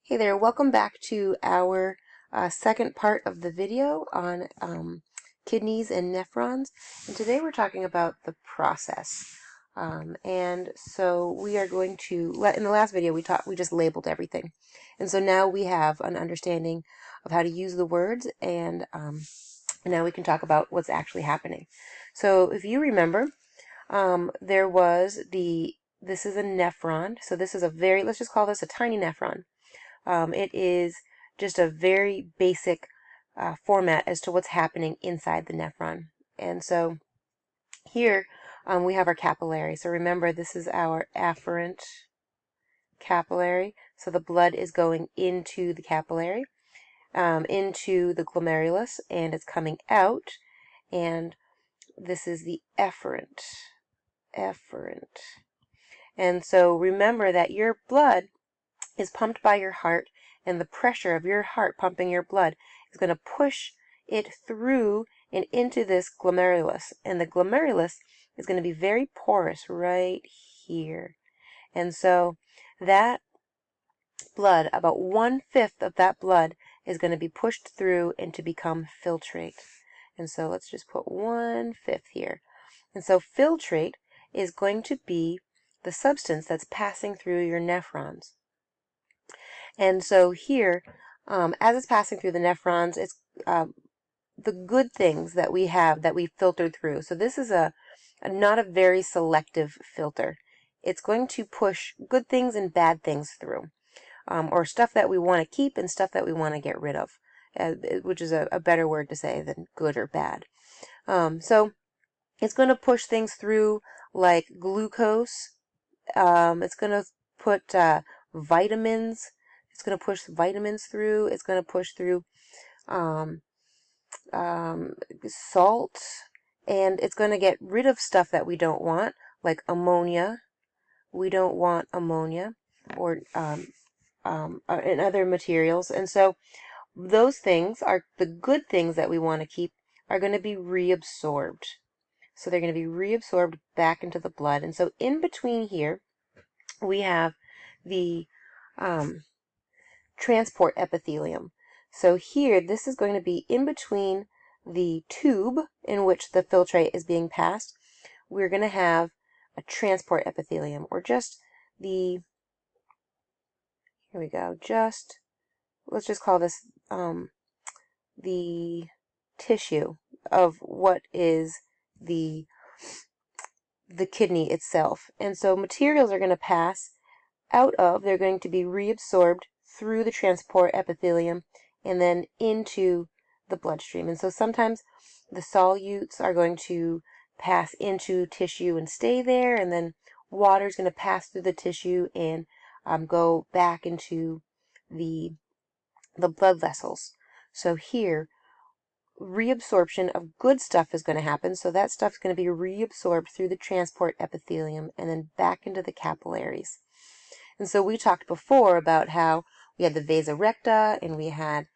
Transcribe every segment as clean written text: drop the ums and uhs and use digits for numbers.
Hey there, welcome back to our second part of the video on kidneys and nephrons. And today we're talking about the process. And so we are going to, in the last video we just labeled everything. And so now we have an understanding of how to use the words, and now we can talk about what's actually happening. So if you remember, this is a nephron. So this is let's just call this a tiny nephron. It is just a very basic format as to what's happening inside the nephron. And so here we have our capillary. So remember, this is our afferent capillary. So the blood is going into the capillary, into the glomerulus, and it's coming out. And this is the efferent. And so remember that your blood is pumped by your heart, and the pressure of your heart pumping your blood is going to push it through and into this glomerulus. And the glomerulus is going to be very porous right here. And so that blood, about 1/5 of that blood, is going to be pushed through and to become filtrate. And so let's just put 1/5 here. And so filtrate is going to be the substance that's passing through your nephrons. And so here, as it's passing through the nephrons, it's the good things that we have that we filtered through. So this is not a very selective filter. It's going to push good things and bad things through, or stuff that we want to keep and stuff that we want to get rid of, which is a better word to say than good or bad. So it's going to push things through like glucose. It's going to put vitamins. It's going to push vitamins through. It's going to push through salt. And it's going to get rid of stuff that we don't want, like ammonia. We don't want ammonia or and other materials. And so those things are the good things that we want to keep are going to be reabsorbed. So they're going to be reabsorbed back into the blood. And so in between here, we have the transport epithelium. So here, this is going to be in between the tube in which the filtrate is being passed. We're going to have a transport epithelium, or just here we go, let's just call this the tissue of what is the kidney itself. And so materials are going to pass they're going to be reabsorbed through the transport epithelium and then into the bloodstream. And so sometimes the solutes are going to pass into tissue and stay there, and then water is going to pass through the tissue and go back into the blood vessels. So here, reabsorption of good stuff is going to happen. So that stuff is going to be reabsorbed through the transport epithelium and then back into the capillaries. And so we talked before about how we had the vasa recta and we had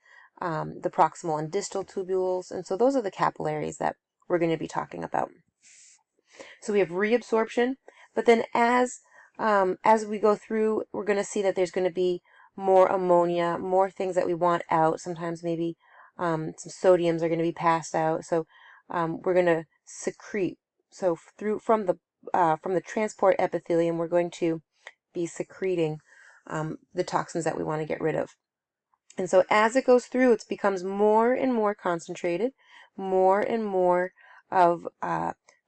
the proximal and distal tubules. And so those are the capillaries that we're going to be talking about. So we have reabsorption, but then as we go through, we're going to see that there's going to be more ammonia, more things that we want out. Sometimes maybe some sodiums are going to be passed out. So we're going to secrete. So from the transport epithelium, we're going to be secreting the toxins that we want to get rid of. And so as it goes through, it becomes more and more concentrated, more and more of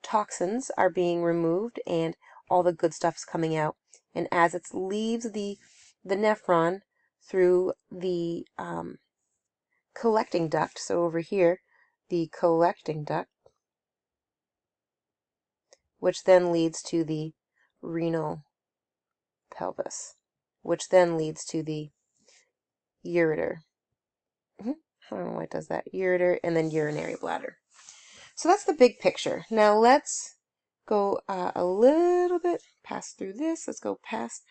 toxins are being removed, and all the good stuff's coming out. And as it leaves the nephron through the collecting duct, so over here, the collecting duct, which then leads to the renal pelvis, which then leads to the ureter. I don't know why it does that. Ureter, and then urinary bladder. So that's the big picture. Now let's go a little bit past through this. Let's go past.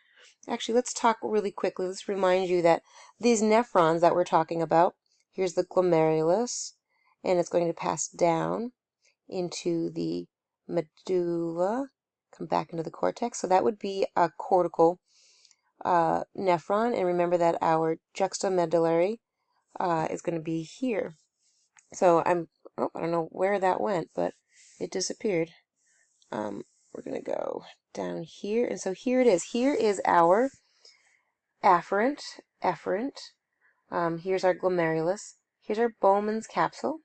Actually, let's talk really quickly. Let's remind you that these nephrons that we're talking about, here's the glomerulus, and it's going to pass down into the medulla, come back into the cortex. So that would be a cortical nephron, and remember that our juxtamedullary is going to be here. So I don't know where that went, but it disappeared. We're going to go down here, and so here it is. Here is our afferent. Here's our glomerulus. Here's our Bowman's capsule.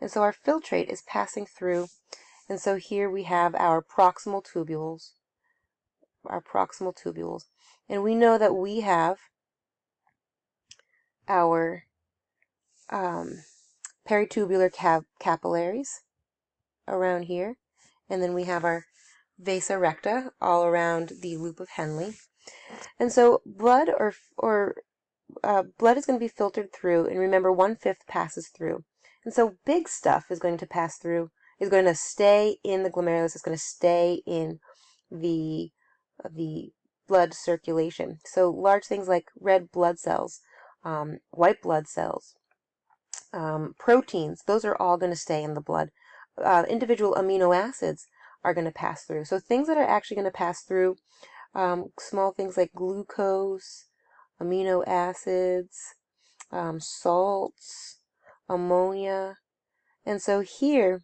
And so our filtrate is passing through. And so here we have our proximal tubules. And we know that we have our peritubular capillaries around here. And then we have our vasa recta all around the loop of Henle. And so blood blood is going to be filtered through, and remember 1/5 passes through. And so big stuff is going to pass through, is going to stay in the glomerulus, is going to stay in the blood circulation. So large things like red blood cells, white blood cells, proteins, those are all going to stay in the blood. Individual amino acids are going to pass through. So things that are actually going to pass through, small things like glucose, amino acids, salts, ammonia. And so here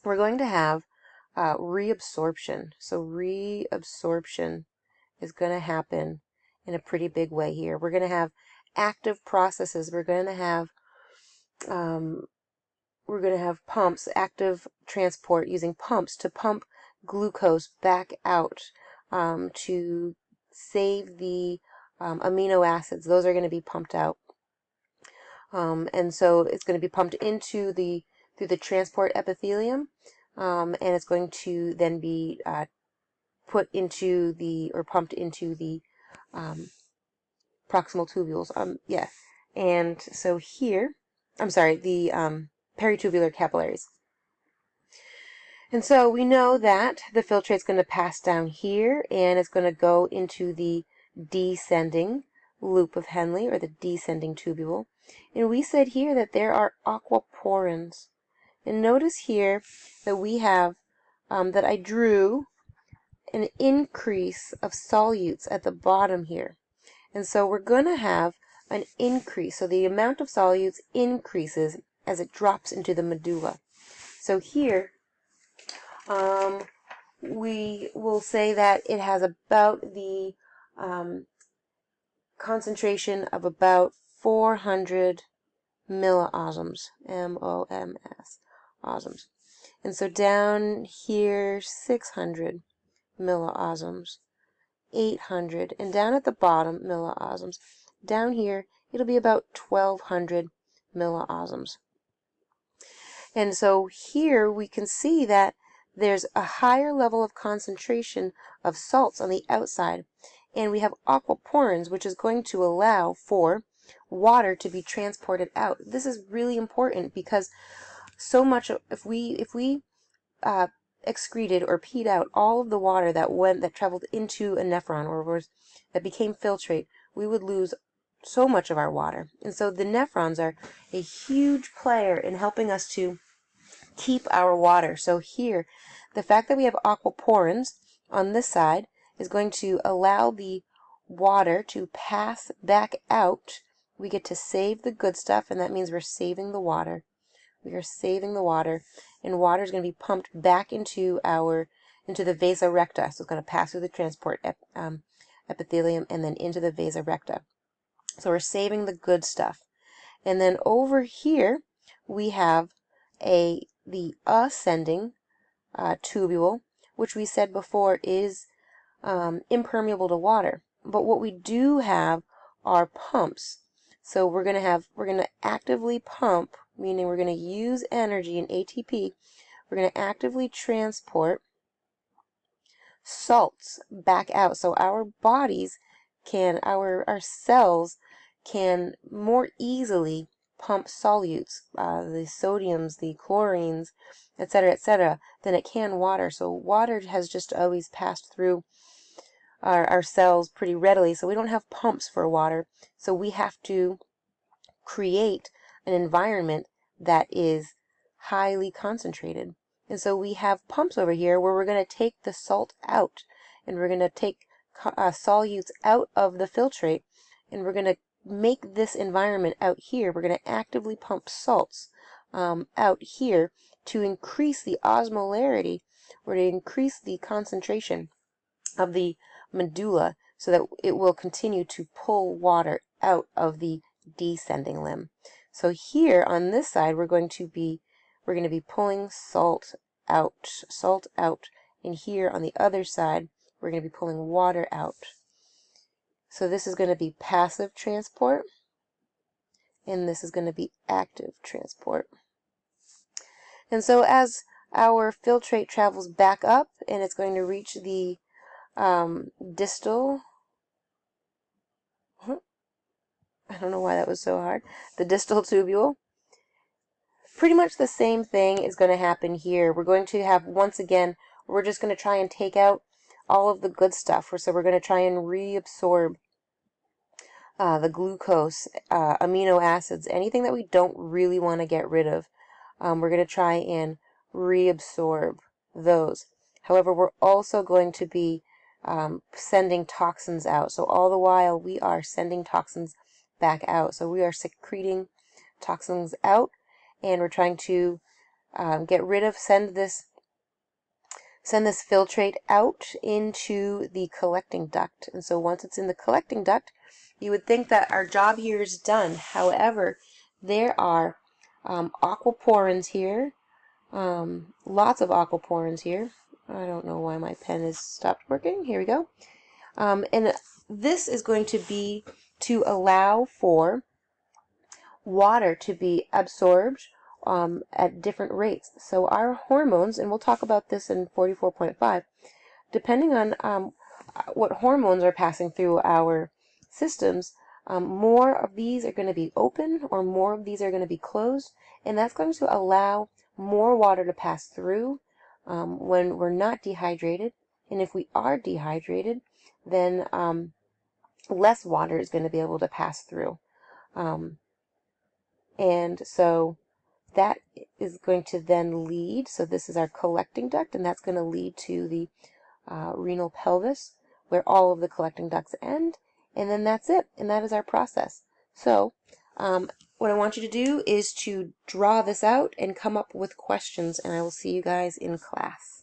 we're going to have reabsorption. So reabsorption is going to happen in a pretty big way here. We're going to have active processes. We're going to have pumps, active transport using pumps to pump glucose back out to save the amino acids. Those are going to be pumped out. And so it's going to be pumped into through the transport epithelium, and it's going to then be put into pumped into the proximal tubules. And so here, I'm sorry, the peritubular capillaries. And so we know that the filtrate's going to pass down here, and it's going to go into the descending loop of Henle, or the descending tubule. And we said here that there are aquaporins. And notice here that we have, that I drew an increase of solutes at the bottom here. And so we're going to have an increase. So the amount of solutes increases as it drops into the medulla. So here, we will say that it has about the concentration of about 400 milliosms, M-O-M-S, osms. And so down here, 600 milliosms, 800, and down at the bottom, milliosms. Down here, it'll be about 1200 milliosms. And so here we can see that there's a higher level of concentration of salts on the outside, and we have aquaporins, which is going to allow for water to be transported out. This is really important because so much if we excreted or peed out all of the water that traveled into a nephron that became filtrate, we would lose so much of our water. And so the nephrons are a huge player in helping us to keep our water. So here, the fact that we have aquaporins on this side is going to allow the water to pass back out. We get to save the good stuff, and that means we're saving the water. We are saving the water, and water is going to be pumped back into the vasa recta. So it's going to pass through the transport epithelium and then into the vasa recta. So we're saving the good stuff. And then over here we have the ascending tubule, which we said before is impermeable to water. But what we do have are pumps. So we're going to actively pump, meaning we're going to use energy in ATP. We're going to actively transport salts back out. So our bodies our cells can more easily pump solutes, the sodiums, the chlorines, etc., than it can water. So water has just always passed through our cells pretty readily, so we don't have pumps for water. So we have to create an environment that is highly concentrated. And so we have pumps over here where we're going to take the salt out, and we're going to take solutes out of the filtrate, and we're going to make this environment out here. We're going to actively pump salts out here to increase the osmolarity, or to increase the concentration of the medulla, so that it will continue to pull water out of the descending limb. So here on this side, we're going to be pulling salt out, and here on the other side, we're going to be pulling water out. So this is going to be passive transport, and this is going to be active transport. And so as our filtrate travels back up, and it's going to reach the distal, I don't know why that was so hard, the distal tubule, pretty much the same thing is going to happen here. We're going to have, once again, we're just going to try and take out all of the good stuff. So we're going to try and reabsorb the glucose, amino acids, anything that we don't really want to get rid of. We're going to try and reabsorb those. However, we're also going to be sending toxins out. So all the while we are sending toxins back out. So we are secreting toxins out, and we're trying to send this filtrate out into the collecting duct. And so once it's in the collecting duct, you would think that our job here is done. However, there are aquaporins here, lots of aquaporins here. I don't know why my pen has stopped working. Here we go. And this is going to be to allow for water to be absorbed at different rates. So our hormones, and we'll talk about this in 44.5, depending on what hormones are passing through our systems, more of these are going to be open, or more of these are going to be closed, and that's going to allow more water to pass through when we're not dehydrated. And if we are dehydrated, then less water is going to be able to pass through. And so that is going to then lead, so this is our collecting duct, and that's going to lead to the renal pelvis, where all of the collecting ducts end, and then that's it, and that is our process. So what I want you to do is to draw this out and come up with questions, and I will see you guys in class.